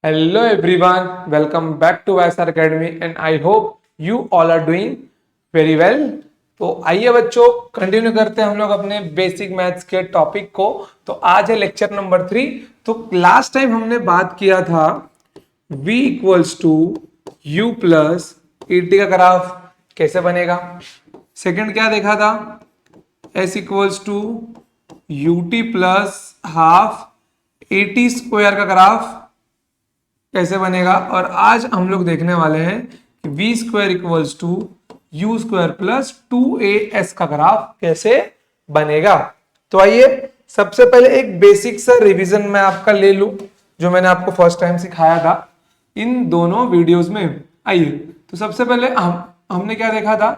Hello everyone, welcome back to YSR Academy and I hope you all are doing very well। तो आइए बच्चों continue करते हैं हम लोग अपने बेसिक मैथ्स के टॉपिक को। तो आज है लेक्चर नंबर 3। तो लास्ट टाइम हमने बात किया था v equals to u plus at का ग्राफ कैसे बनेगा। सेकंड क्या देखा था, s equals to u t plus half at square का ग्राफ कैसे बनेगा। और आज हम लोग देखने वाले हैं कि v square equals to u square plus 2as का ग्राफ कैसे बनेगा। तो आइए सबसे पहले एक बेसिक सा रिवीजन मैं आपका ले लूं जो मैंने आपको फर्स्ट टाइम सिखाया था इन दोनों वीडियोस में। आइए तो सबसे पहले हमने क्या देखा था,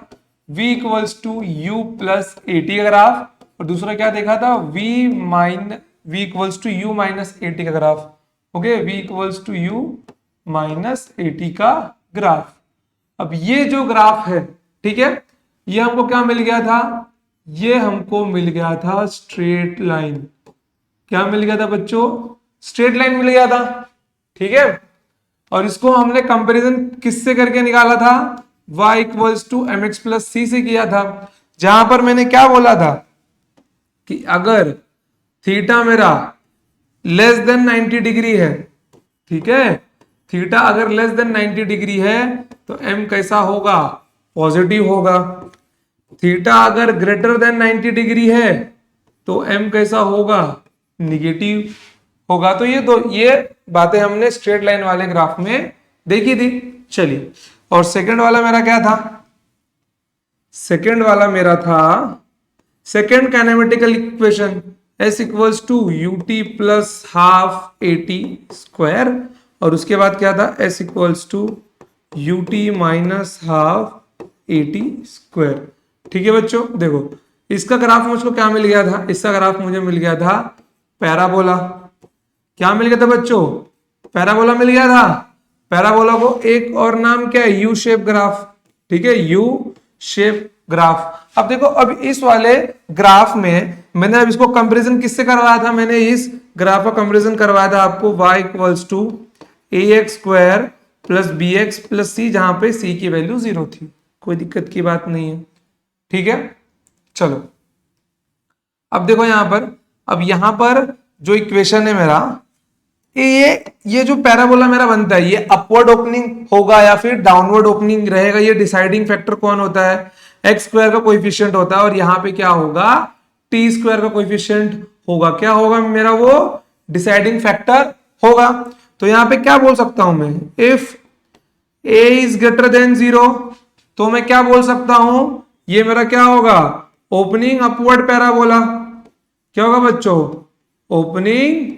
v equals to u plus a t का ग्राफ, और दूसरा क्या देखा था v equals to u minus a t का graph. Okay, v equals to u minus a t का ग्राफ। अब ये जो ग्राफ है, ठीक है, ये हमको क्या मिल गया था, ये हमको मिल गया था स्ट्रेट लाइन। क्या मिल गया था बच्चों, स्ट्रेट लाइन मिल गया था, ठीक है। और इसको हमने कंपैरिजन किससे करके निकाला था, y equals to m x plus c से किया था, जहां पर मैंने क्या बोला था कि अगर थीटा मेरा लेस देन 90 डिग्री है, ठीक है, थीटा अगर लेस देन 90 डिग्री है तो m कैसा होगा, पॉजिटिव होगा। थीटा अगर ग्रेटर देन 90 डिग्री है तो m कैसा होगा, निगेटिव होगा। तो ये बातें हमने स्ट्रेट लाइन वाले ग्राफ में देखी थी। चलिए, और सेकंड वाला मेरा क्या था, सेकंड वाला मेरा था second kinematical equation s equals to u t plus half at square, और उसके बाद क्या था s equals to u t minus half at square. ठीक है बच्चों, देखो इसका ग्राफ मुझको क्या मिल गया था, इसका ग्राफ मुझे मिल गया था पैराबोला। क्या मिल गया था बच्चों, पैराबोला मिल गया था। पैराबोला को एक और नाम क्या है, यू शेप ग्राफ, ठीक है, यू शेप ग्राफ। अब देखो, अब इस वाले ग्राफ में मैंने अब इसको कंपैरिजन किससे करवाया था, मैंने इस ग्राफ का कंपैरिजन करवाया था आपको y equals to a x square plus b x plus c, जहां पे c की वैल्यू 0 थी। कोई दिक्कत की बात नहीं है, ठीक है। चलो अब देखो यहां पर, अब यहां पर जो इक्वेशन है मेरा, ये जो पैराबोला मेरा बनता है, ये अपवर्ड ओपनिंग होगा या फिर डाउनवर्ड ओपनिंग रहेगा। ये डिसाइडिंग फैक्टर कौन होता है, एक्स स्क्वायर का कोएफिशिएंट होता है, और यहाँ पे क्या होगा, टी स्क्वायर का कोएफिशिएंट होगा। क्या होगा मेरा, वो डिसाइडिंग फैक्टर होगा। तो यहाँ पे क्या बोल सकता हूं मैं, if A is greater than 0, तो मैं क्या बोल सकता हूं, ये मेरा क्या होगा, ओपनिंग अपवर्ड पैराबोला। क्या होगा बच्चों, ओपनिंग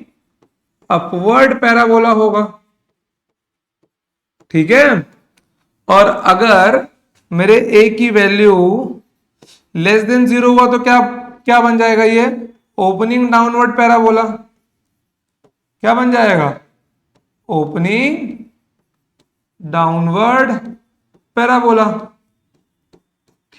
अपवर्ड पैराबोला होगा, ठीक है। और अगर मेरे a की वैल्यू लेस देन 0 हुआ तो क्या क्या बन जाएगा, ये ओपनिंग डाउनवर्ड पैराबोला। क्या बन जाएगा, ओपनिंग डाउनवर्ड पैराबोला,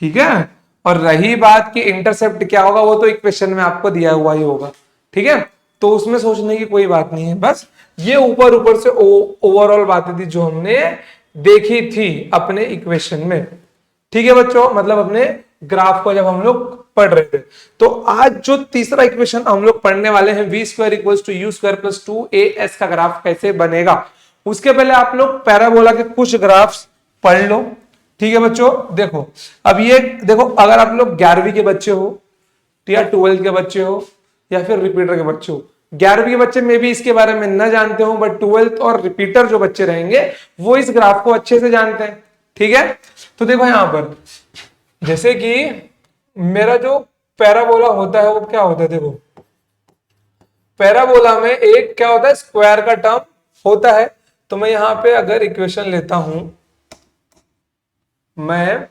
ठीक है। और रही बात कि इंटरसेप्ट क्या होगा, वो तो इक्वेशन में आपको दिया हुआ ही होगा, ठीक है। तो उसमें सोचने की कोई बात नहीं है, बस ये ऊपर ऊपर से ओवरऑल बातें थी जो हमने देखी थी अपने इक्वेशन में, ठीक है बच्चों, मतलब अपने ग्राफ को जब हम लोग पढ़ रहे थे। तो आज जो तीसरा इक्वेशन हम लोग पढ़ने वाले हैं, v square equals to u square plus 2as का ग्राफ कैसे बनेगा, उसके पहले आप लोग पैराबोला के कुछ ग्राफ्स पढ़ लो, ठीक है बच्चों। देखो अब ये देखो, अगर आप लोग 11वीं के बच्चे हो या 12th के बच्चे हो या फिर रिपीटर के बच्चे हो, 11वीं के बच्चे में भी इसके बारे में न जानते हो, बट 12th और रिपीटर जो बच्चे रहेंगे वो इस ग्राफ को अच्छे से जानते हैं, ठीक है। तो देखो यहां पर जैसे कि मेरा जो पैराबोला होता है वो क्या होता है, देखो पैराबोला में एक क्या होता है, स्क्वायर का टर्म होता है। तो मैं यहां पे अगर इक्वेशन लेता हूं, मैं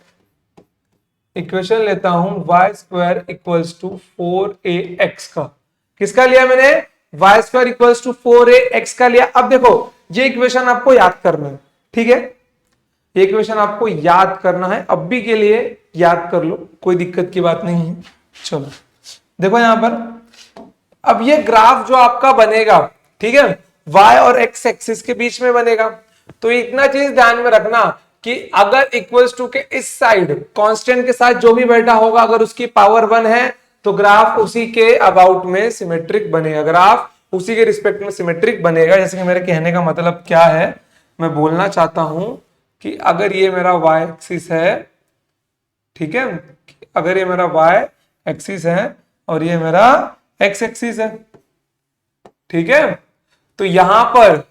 इक्वेशन लेता हूं y square equals to 4ax का, किसका लिया मैंने, y square equals to 4ax का लिया। अब देखो ये इक्वेशन आपको याद करना है, ठीक है, ये इक्वेशन आपको याद करना है, अब भी के लिए याद कर लो, कोई दिक्कत की बात नहीं है। चलो देखो यहां पर, अब ये ग्राफ जो आपका बनेगा, ठीक है, y और x एक्सिस के बीच में बनेगा। तो इतना चीज ध्यान में रखना कि अगर इक्वल्स टू के इस साइड कांस्टेंट के साथ जो भी बैठा होगा अगर उसकी पावर 1 है तो ग्राफ उसी के अबाउट में सिमेट्रिक बनेगा, ग्राफ उसी के रिस्पेक्ट में सिमेट्रिक बनेगा। जैसे कि मेरे कहने का मतलब क्या है, मैं बोलना चाहता हूं कि अगर ये मेरा y एक्सिस है, ठीक है, अगर ये मेरा y एक्सिस है और ये मेरा x एक्सिस है, ठीक है, तो यहां पर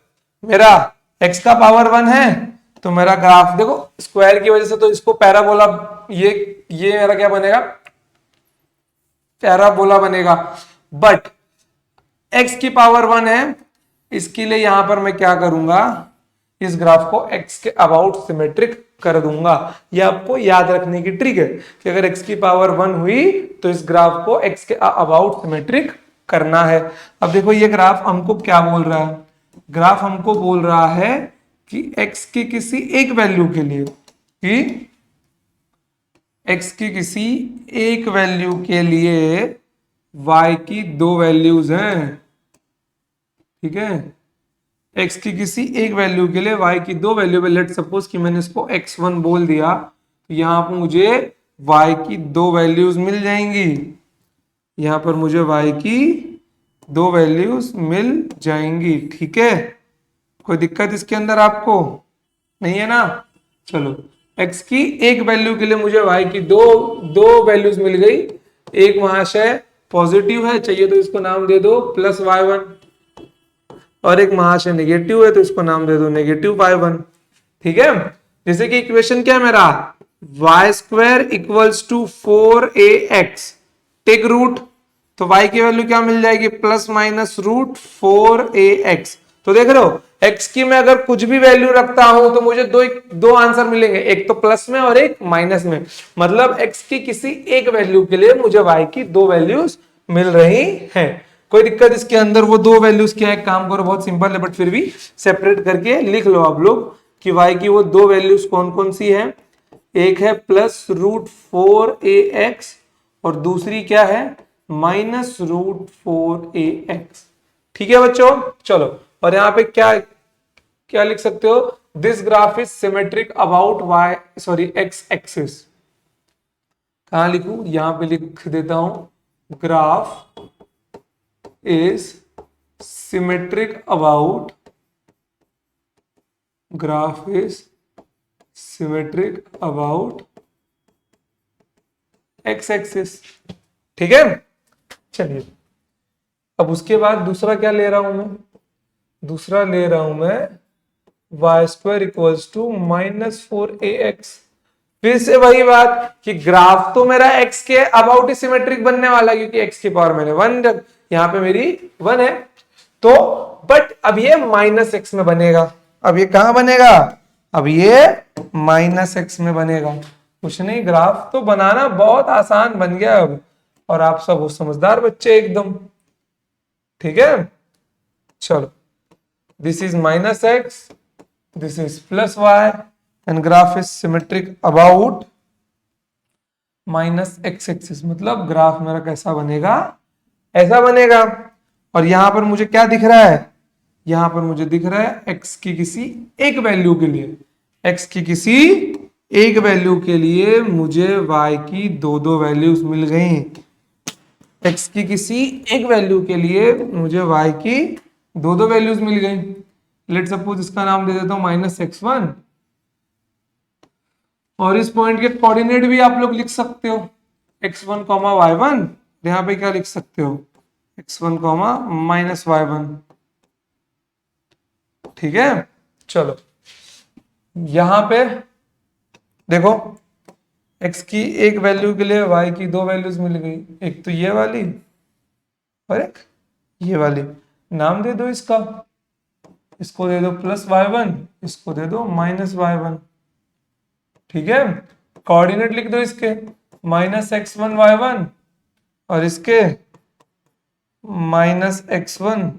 मेरा x का पावर 1 है तो मेरा ग्राफ देखो स्क्वायर की वजह से तो इसको पैराबोला, ये मेरा क्या बनेगा, पैराबोला बनेगा। बट x की पावर 1 है, इसके लिए यहां पर मैं क्या करूंगा, इस ग्राफ को x के अबाउट सिमेट्रिक कर दूंगा। ये आपको याद रखने की ट्रिक है कि अगर x की पावर 1 हुई तो इस ग्राफ को x के अबाउट सिमेट्रिक करना है। अब देखो ये ग्राफ हमको क्या बोल रहा है, ग्राफ हमको बोल रहा है कि x की किसी एक वैल्यू के लिए, कि x की किसी एक वैल्यू के लिए y की दो वैल्यूज हैं, ठीक है, x की किसी एक वैल्यू के लिए y की दो वैल्यू पे, लेट सपोज कि मैंने इसको x1 बोल दिया तो यहां पर मुझे y की दो वैल्यूज मिल जाएंगी, यहां पर मुझे y की दो वैल्यूज मिल जाएंगी, ठीक है। कोई दिक्कत इसके अंदर आपको नहीं है ना। चलो x की एक वैल्यू के लिए मुझे y की दो वैल्यूज मिल गई, एक महाशय पॉजिटिव है, चाहिए तो इसको नाम दे दो प्लस y1, और एक महाशय नेगेटिव है तो इसको नाम दे दो नेगेटिव y1, ठीक है। जैसे कि इक्वेशन क्या है मेरा, y square equals to 4ax, take root, तो y की वैल्यू क्या मिल जाएगी, प्लस माइनस रूट 4ax। तो देख रहे हो x की मैं अगर कुछ भी वैल्यू रखता हूं तो मुझे दो आंसर मिलेंगे, एक तो प्लस में और एक माइनस में। मतलब x की किसी एक वैल्यू के लिए मुझे y की दो वैल्यूज मिल रही हैं। कोई दिक्कत इसके अंदर, वो दो वैल्यूज क्या है, काम करो, बहुत सिंपल है बट फिर भी सेपरेट करके लिख लो आप लोग कि y की वो दो वैल्यूज कौन कौन सी है, एक है प्लस रूट 4ax और दूसरी क्या है माइनस रूट 4ax, ठीक है बच्चों। चलो और यहां पे क्या क्या लिख सकते हो, this graph is symmetric about x axis. कहां लिखूं, यहां पे लिख देता हूं, graph is symmetric about, graph is symmetric about x axis, ठीक है। चलिए अब उसके बाद दूसरा क्या ले रहा हूं मैं, दूसरा ले रहा हूं मैं Y square equals to -4ax। फिर से वही बात कि ग्राफ तो मेरा x के अबाउट ही सिमेट्रिक बनने वाला है क्योंकि x की पावर मैंने 1, यहां पे मेरी 1 है, तो बट अब ये -x में बनेगा। अब ये कहां बनेगा, अब ये -x में बनेगा। कुछ नहीं, ग्राफ तो बनाना बहुत आसान बन गया अब, और आप सब समझदार बच्चे एकदम, ठीक है। चलो this is -x, this is +y and graph is symmetric about -x axis। मतलब ग्राफ मेरा कैसा बनेगा, ऐसा बनेगा। और यहां पर मुझे क्या दिख रहा है, यहां पर मुझे दिख रहा है x की किसी एक वैल्यू के लिए, x की किसी एक वैल्यू के लिए मुझे y की दो वैल्यूज मिल गई, x की किसी एक वैल्यू के लिए मुझे y की दो वैल्यूज मिल गई। लेट सपोज इसका नाम दे देता हूं -x1, और इस पॉइंट के कोऑर्डिनेट भी आप लोग लिख सकते हो x1, y1, यहां पे क्या लिख सकते हो x1, -y1, ठीक है। चलो यहां पे देखो x की एक वैल्यू के लिए y की दो वैल्यूज मिल गई, एक तो ये वाली और एक ये वाली, नाम दे दो इसका, इसको दे दो +y1, इसको दे दो -y1, ठीक है। कोऑर्डिनेट लिख दो इसके -x1 y1 और इसके -x1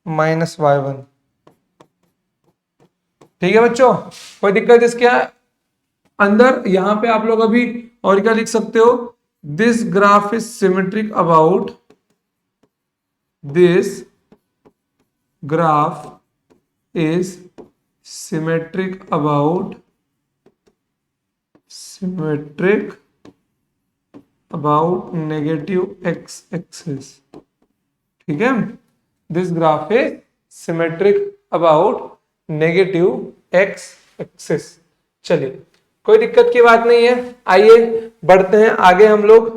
-y1, ठीक है बच्चों। कोई दिक्कत इसके अंदर, यहां पे आप लोग अभी और क्या लिख सकते हो, this graph is symmetric about, this graph is symmetric about negative x axis. ठीक है, this graph is symmetric about negative x axis. चलिए, कोई दिक्कत की बात नहीं है। आइए बढ़ते हैं आगे हम लोग।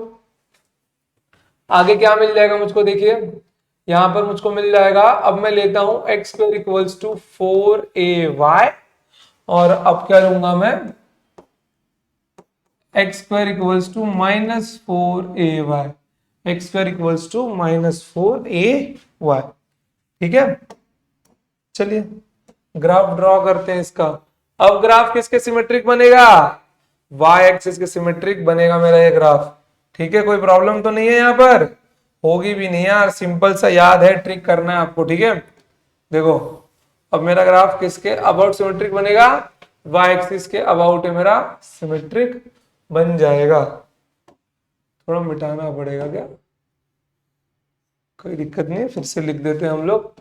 आगे क्या मिल जाएगा मुझको, देखिए यहां पर मुझको मिल जाएगा, अब मैं लेता हूं x square equals to 4ay और अब क्या लूंगा मैं, x square equals to -4ay, x square equals to -4ay। ठीक है, चलिए ग्राफ ड्रॉ करते हैं इसका। अब ग्राफ किसके सिमेट्रिक बनेगा, y एक्सिस के सिमेट्रिक बनेगा मेरा ये ग्राफ। ठीक है, कोई प्रॉब्लम तो नहीं है यहाँ पर, होगी भी नहीं यार, सिंपल सा याद है, ट्रिक करना है आपको। ठीक है, देखो अब मेरा ग्राफ किसके अबाउट सिमेट्रिक बनेगा, y एक्सिस के अबाउट है मेरा सिमेट्रिक बन जाएगा। थोड़ा मिटाना पड़ेगा क्या, कोई दिक्कत नहीं, फिर से लिख देते हैं हम लोग,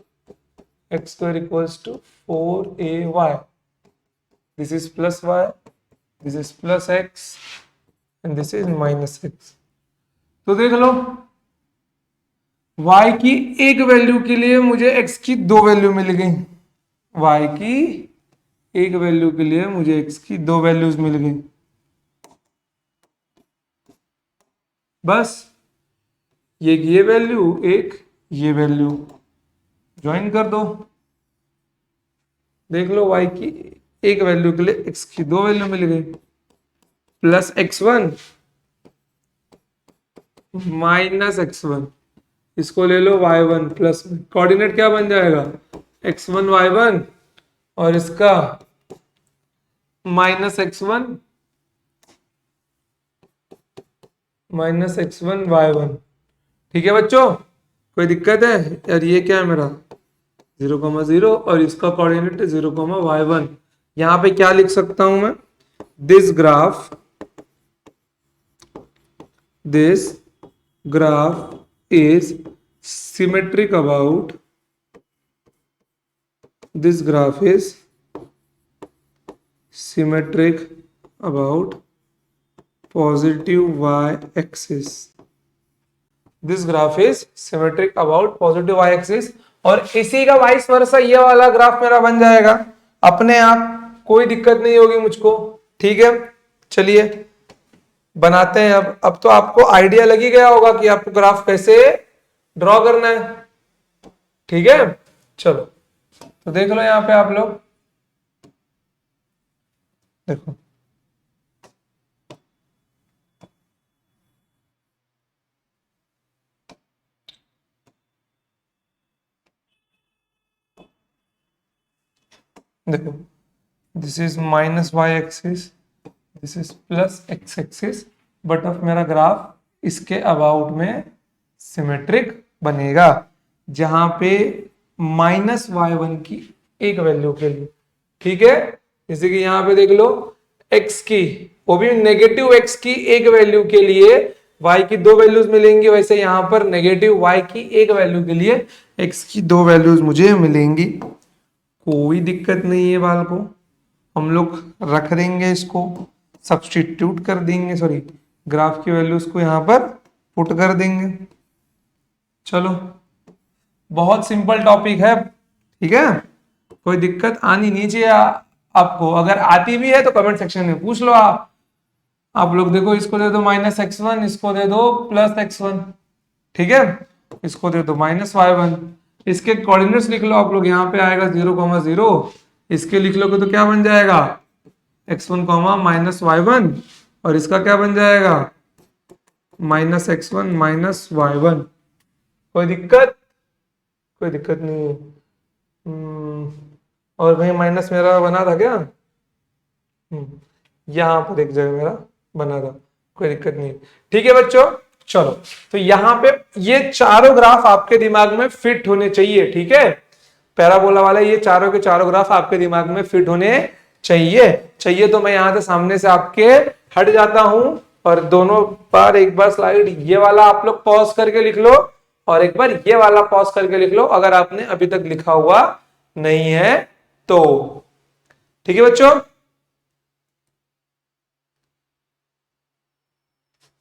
x square equals to 4ay, this is plus y, this is plus x and this is minus x। तो देख लो y की एक वैल्यू के लिए मुझे x की दो वैल्यू मिल गई, y की एक वैल्यू के लिए मुझे x की दो वैल्यूज मिल गई। बस ये वैल्यू, एक ये वैल्यू ज्वाइन कर दो। देख लो y की एक वैल्यू के लिए x की दो वैल्यू मिल गई, प्लस x1 माइनस x1, इसको ले लो y1 प्लस, कोऑर्डिनेट क्या बन जाएगा x1 y1 और इसका माइनस x1 y1। ठीक है बच्चों, कोई दिक्कत है यार, ये क्या है मेरा 0,0 और इसका कोऑर्डिनेट है 0,y1। यहां पे क्या लिख सकता हूं मैं, this graph is symmetric about, this graph is symmetric about positive y axis, this graph is symmetric about positive y axis. और इसी का वाइस वर्सा ये वाला ग्राफ मेरा बन जाएगा अपने आप, कोई दिक्कत नहीं होगी मुझको। ठीक है, चलिए बनाते हैं। अब तो आपको आइडिया लग ही गया होगा कि आपको ग्राफ कैसे ड्रॉ करना है। ठीक है, चलो तो देख लो यहां पे आप लोग, देखो देखो, this is minus y axis, this is plus x axis, but of मेरा ग्राफ इसके अबाउट में सिमेट्रिक बनेगा, जहां पे माइनस y1 की एक वैल्यू के लिए। ठीक है, जैसे कि यहां पे देख लो x की, वो भी नेगेटिव x की एक वैल्यू के लिए y की दो वैल्यूज मिलेंगी, वैसे यहां पर नेगेटिव y की एक वैल्यू के लिए x की दो वैल्यूज मुझे मिलेंगी। कोई दिक्कत नहीं है बाल को, हम लोग रख देंगे, इसको सब्स्टिट्यूट कर देंगे, सॉरी ग्राफ की वैल्यूज को यहां पर पुट कर देंगे। चलो बहुत सिंपल टॉपिक है। ठीक है, कोई दिक्कत आनी नहीं चाहिए आपको, अगर आती भी है तो कमेंट सेक्शन में पूछ लो आप लोग। देखो इसको दे दो माइनस x1, इसको दे दो प्लस x1। ठीक है, इसको दे दो माइनस y1, इसके कोऑर्डिनेट्स लिख लो आप लोग, यहाँ पे आएगा 0,0, इसके लिख लोगे तो क्या बन जाएगा x1 माइनस y1 और इसका क्या बन जाएगा माइनस x1 माइनस y1। कोई दिक्कत, कोई दिक्कत नहीं है। और भाई माइनस मेरा बना था क्या, यहाँ पर एक जगह मेरा बना था, कोई दिक्कत नहीं। ठीक है बच्चों, चलो तो यहां पे ये चारों ग्राफ आपके दिमाग में फिट होने चाहिए। ठीक है, पैराबोला वाला ये चारों के चारों ग्राफ आपके दिमाग में फिट होने चाहिए तो मैं यहां से सामने से आपके हट जाता हूं और दोनों पर एक बार स्लाइड ये वाला आप लोग पॉज करके लिख लो और एक बार ये वाला पॉज करके लिख लो अगर आपने अभी तक लिखा हुआ नहीं है तो। ठीक है बच्चों,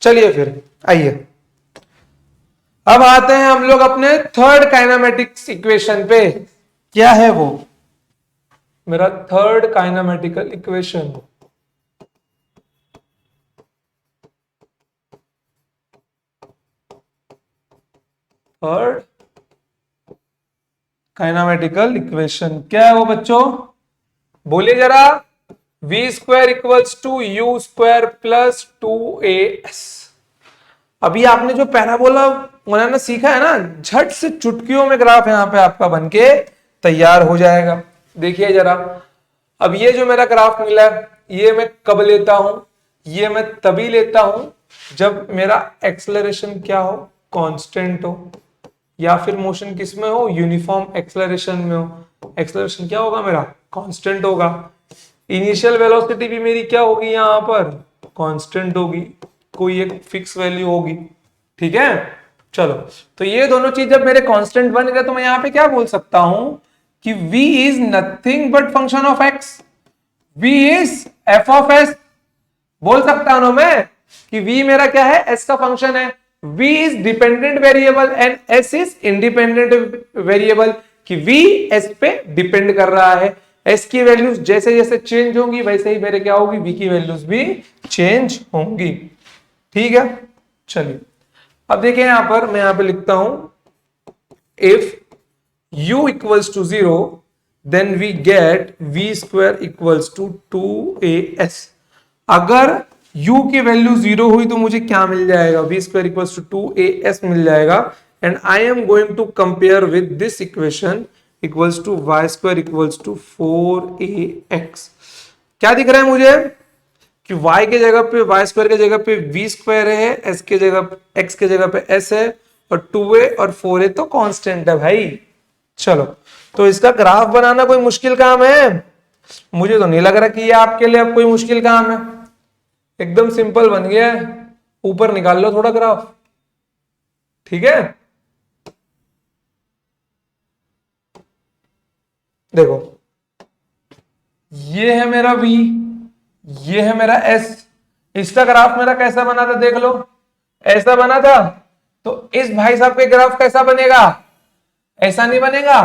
चलिए फिर आइए अब आते हैं हम लोग अपने थर्ड काइनेमेटिक्स इक्वेशन पे। क्या है वो? मेरा third kinematical equation. Third kinematical equation क्या है वो बच्चों? बोलिए जरा। V square equals to u square plus 2as। अभी आपने जो पैराबोला बनाना सीखा है ना, झट से चुटकियों में ग्राफ यहां पे आपका बनके तैयार हो जाएगा। देखिए जरा, अब ये जो मेरा ग्राफ मिला है ये मैं कब लेता हूं? ये मैं तभी लेता हूं जब मेरा एक्सेलरेशन क्या हो? कांस्टेंट हो, या फिर मोशन किस में हो? यूनिफॉर्म एक्सेलरेशन में हो। एक्सेलरेशन क्या होगा मेरा? कांस्टेंट होगा। इनिशियल वेलोसिटी भी मेरी क्या होगी? यहां पर कांस्टेंट होगी, कोई एक फिक्स वैल्यू होगी। ठीक है, चलो तो ये दोनों चीज जब मेरे कांस्टेंट बन गए तो मैं यहां पे क्या बोल सकता हूं कि v is nothing but function of x, v is f of s। बोल सकता हूं ना मैं कि v मेरा क्या है? s का फंक्शन है। v is dependent variable and s is independent variable, कि v s पे डिपेंड कर रहा है। s की वैल्यूज जैसे जैसे चेंज होंगी वैसे ही मेरे क्या होगी? v की वैल्यूज भी चेंज होंगी। ठीक है, चलिए अब देखिए यहां पर मैं यहां पे लिखता हूं if u equals to 0 then we get v square equals to 2as। अगर u की वैल्यू 0 हुई तो मुझे क्या मिल जाएगा? v square equals to 2as मिल जाएगा। And I am going to compare with this equation equals to y square equals to 4ax। क्या दिख रहा है मुझे? कि y के जगह पे, y स्क्वायर के जगह पे v स्क्वायर है, s के जगह, x के जगह पे s है, और 2a और 4a तो कांस्टेंट है भाई। चलो तो इसका ग्राफ बनाना कोई मुश्किल काम है? मुझे तो नहीं लग रहा कि ये आपके लिए अब कोई मुश्किल काम है। एकदम सिंपल बन गया है। ऊपर निकाल लो थोड़ा ग्राफ। ठीक है, देखो ये है मेरा v, ये है मेरा s। इसका ग्राफ मेरा कैसा बना था देख लो, ऐसा बना था। तो इस भाई साहब के ग्राफ कैसा बनेगा? ऐसा नहीं बनेगा।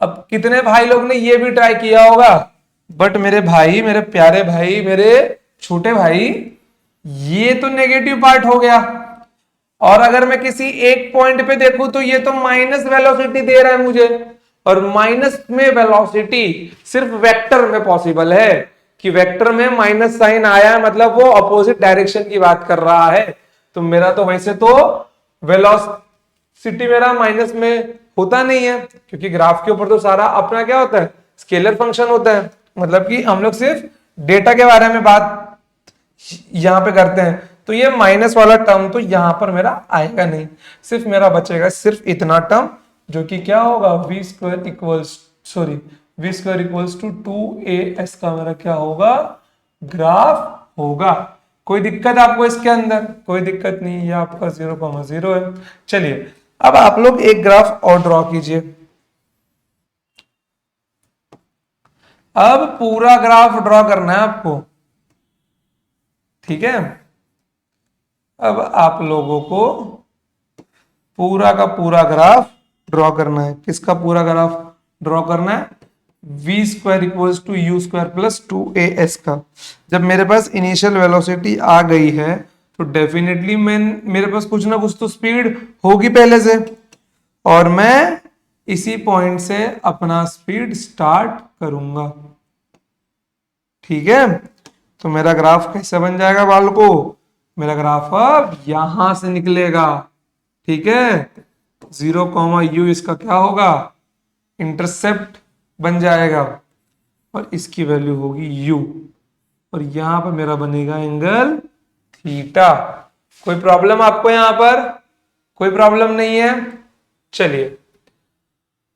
अब कितने भाई लोग ने ये भी ट्राई किया होगा, बट मेरे भाई, मेरे प्यारे भाई, मेरे छोटे भाई, ये तो नेगेटिव पार्ट हो गया। और अगर मैं किसी एक पॉइंट पे देखूं तो ये तो माइनस वेलोसिटी दे रहा है मुझे, और माइनस में वेलोसिटी सिर्फ वेक्टर में पॉसिबल है, कि वेक्टर में माइनस साइन आया है मतलब वो अपोजिट डायरेक्शन की बात कर रहा है। तो मेरा तो वैसे तो वेलोसिटी मेरा माइनस में होता नहीं है, क्योंकि ग्राफ के ऊपर तो सारा अपना क्या होता है? स्केलर फंक्शन होता है। मतलब कि हम लोग सिर्फ डेटा के बारे में बात यहां पे करते हैं। तो ये माइनस वाला टर्म तो यहां पर मेरा आएगा नहीं, सिर्फ मेरा बचेगा सिर्फ इतना टर्म, जो कि क्या होगा? V square equals, sorry, v square equals to 2as का मेरा क्या होगा? ग्राफ होगा। कोई दिक्कत आपको इसके अंदर? कोई दिक्कत नहीं, ये आपका 0,0 है। चलिए अब आप लोग एक ग्राफ और ड्रॉ कीजिए। अब पूरा ग्राफ ड्रॉ करना है आपको। ठीक है, अब आप लोगों को पूरा का पूरा ग्राफ ड्रॉ करना है। किसका पूरा ग्राफ ड्रॉ करना है? V square equals to u square plus 2as का। जब मेरे पास इनिशियल वेलोसिटी आ गई है तो डेफिनेटली मैं, मेरे पास कुछ ना कुछ तो स्पीड होगी पहले से, और मैं इसी पॉइंट से अपना स्पीड स्टार्ट करूंगा। ठीक है, तो मेरा ग्राफ कैसे बन जाएगा बालको? मेरा ग्राफ अब यहां से निकलेगा। ठीक है, 0,u इसका क्या होगा? इंटरसेप्ट बन जाएगा, और इसकी वैल्यू होगी u, और यहां पर मेरा बनेगा एंगल थीटा। कोई प्रॉब्लम आपको यहां पर? कोई प्रॉब्लम नहीं है। चलिए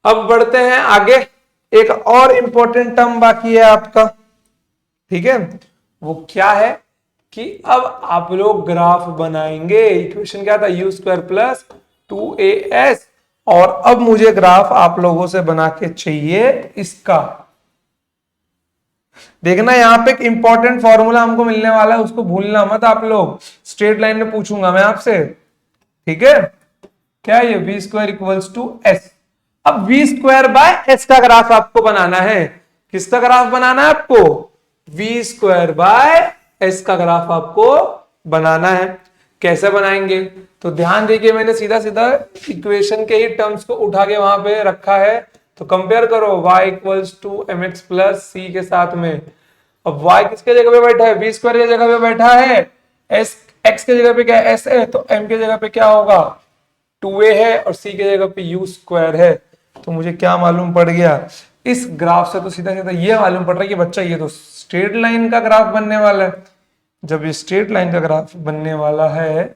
अब बढ़ते हैं आगे। एक और इंपॉर्टेंट टर्म बाकी है आपका। ठीक है, वो क्या है कि अब आप लोग ग्राफ बनाएंगे। इक्वेशन क्या था? You square plus 2as। और अब मुझे ग्राफ आप लोगों से बना के चाहिए इसका। देखना यहाँ पे एक इंपॉर्टेंट फॉर्मूला हमको मिलने वाला है, उसको भूलना मत आप लोग। स्ट्रेट लाइन में पूछूंगा मैं आपसे, ठीक है। क्या है ये? v square equals to S. अब v स्क्वायर बाय एस का ग्राफ आपको बनाना है। किसका ग्राफ बनाना है आपको? v स्क्वायर बाय एस का ग्राफ आपको बनाना है। कैसे बनाएंगे? तो ध्यान देखिए, मैंने सीधा सीधा इक्वेशन के ही टर्म्स को उठा के वहां पे रखा है। तो कंपेयर करो y equals to m x plus c के साथ में। अब y किसके जगह पे बैठा है? v स्क्वायर की जगह पे बैठा है। s x के जगह पे क्या है? s है, तो m के जगह पे क्या होगा? 2a है, और c के जगह पे u स्क्वायर है। तो मुझे क्या मालूम पड़ गया इस ग्राफ से? तो सीधा सीधा ये मालूम पड़ रहा है कि बच्चा ये तो स्ट्रेट लाइन का ग्राफ बनने वाला है। जब ये स्ट्रेट लाइन का ग्राफ बनने वाला है,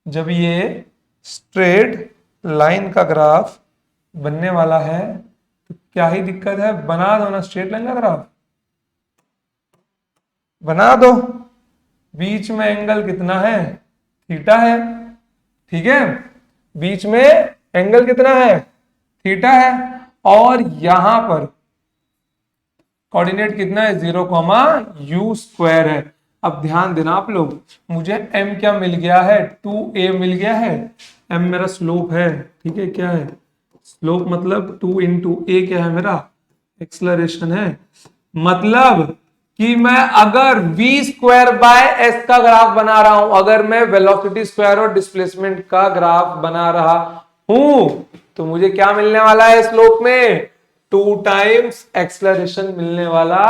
जब ये स्ट्रेट लाइन का ग्राफ बनने वाला है, तो क्या ही दिक्कत है? बना दो ना स्ट्रेट लाइन का ग्राफ, बना दो। बीच में एंगल कितना है? थीटा है, ठीक है। बीच में एंगल कितना है? थीटा है। और यहां पर कोऑर्डिनेट कितना है? 0, u² है। अब ध्यान देना आप लोग, मुझे m क्या मिल गया है? 2a मिल गया है। m मेरा स्लोप है, ठीक है। क्या है स्लोप? मतलब 2 इंटू a क्या है मेरा? एक्सलरेशन है। मतलब कि मैं अगर v स्क्वायर बाय एस का ग्राफ बना रहा हूं, अगर मैं वेलोसिटी स्क्वायर और डिस्प्लेसमेंट का ग्राफ बना रहा हूं, तो मुझे क्या मिलने वाला है स्लोप में? 2 टाइम्स एक्सलरेशन मिलने वाला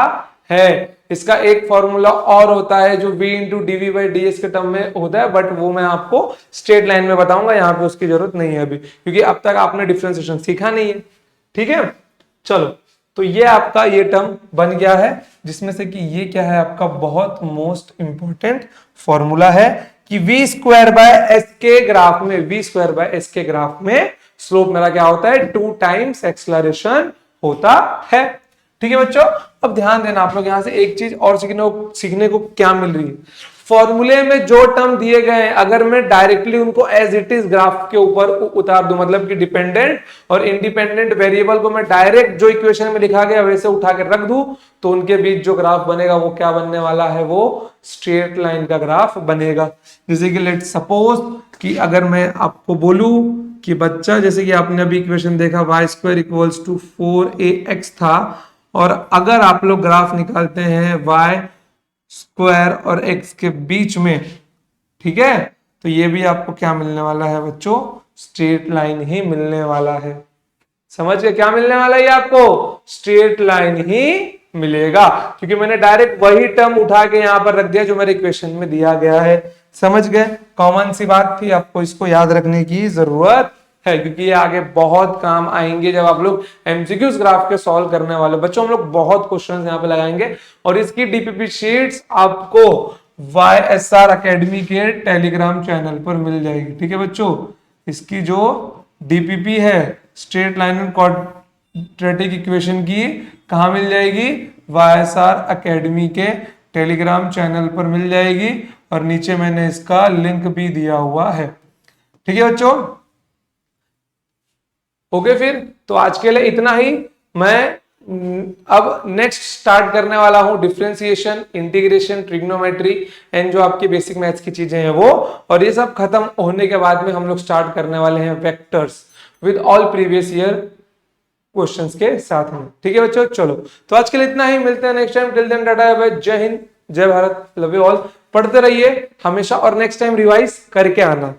है। इसका एक फॉर्मूला और होता है जो v into DV by D S के टर्म में होता है, बट वो मैं आपको स्ट्रेट लाइन में बताऊंगा, यहाँ पे उसकी जरूरत नहीं है अभी, क्योंकि अब तक आपने डिफरेंशिएशन सीखा नहीं है, ठीक है। चलो, तो ये आपका ये टर्म बन गया है, जिसमें से कि ये क्या है आपका बहुत मोस्ट इंपॉर्टेंट फॉर्मूला है कि v स्क्वायर बाय एस के ग्राफ में, v स्क्वायर बाय एस के ग्राफ में स्लोप मेरा क्या होता है? 2 टाइम्स एक्सलरेशन होता है, ठीक है बच्चों। अब ध्यान देना आप लोग, यहां से एक चीज और सीखने को क्या मिल रही है? फॉर्मूले में जो टर्म दिए गए हैं, अगर मैं डायरेक्टली उनको एज इट इज ग्राफ के ऊपर उतार दूं, मतलब कि डिपेंडेंट और इंडिपेंडेंट वेरिएबल को मैं डायरेक्ट जो इक्वेशन में लिखा गया वैसे उठा के रख दूं, तो उनके बीच जो ग्राफ बनेगा वो क्या बनने वाला है? वो स्ट्रेट लाइन का ग्राफ बनेगा। जैसे कि लेट सपोज कि अगर मैं आपको बोलूं कि बच्चा, जैसे कि आपने अभी इक्वेशन देखा y square equals to 4ax था, और अगर आप लोग ग्राफ निकालते हैं y स्क्वायर और x के बीच में, ठीक है, तो ये भी आपको क्या मिलने वाला है बच्चों? स्ट्रेट लाइन ही मिलने वाला है। समझ गए? क्या मिलने वाला है आपको? स्ट्रेट लाइन ही मिलेगा, क्योंकि मैंने डायरेक्ट वही टर्म उठा के यहां पर रख दिया जो मेरे इक्वेशन में दिया गया है। समझ गए? कॉमन सी बात थी, आपको इसको याद रखने की जरूरत है, क्योंकि ये आगे बहुत काम आएंगे जब आप लोग एमसीक्यूज ग्राफ के सॉल्व करने वाले बच्चों। हम लोग बहुत क्वेश्चंस यहाँ पे लगाएंगे, और इसकी डीपीपी शीट्स आपको YSR एकेडमी के टेलीग्राम चैनल पर मिल जाएगी, ठीक है बच्चों। इसकी जो डीपीपी है straight line and quadratic equation की, कहाँ मिल जाएगी? YSR एकेडमी के टेलीग्राम चैनल पर मिल जाएगी, और नीचे मैंने इसका लिंक भी दिया हुआ है, ठीक है बच्चों। ओके, फिर तो आज के लिए इतना ही। मैं अब नेक्स्ट स्टार्ट करने वाला हूं डिफरेंशिएशन, इंटीग्रेशन, ट्रिग्नोमेट्री एंड जो आपकी बेसिक मैथ्स की चीजें हैं वो, और ये सब खत्म होने के बाद में हम लोग स्टार्ट करने वाले हैं vectors with all previous year questions के साथ में, ठीक है बच्चों। चलो, तो आज के लिए इतना ही, मिलते हैं next time. Till then tata bye, जय हिंद, जय भारत, लव यू ऑल। पढ़ते रहिए हमेशा, और नेक्स्ट टाइम रिवाइज करके आना।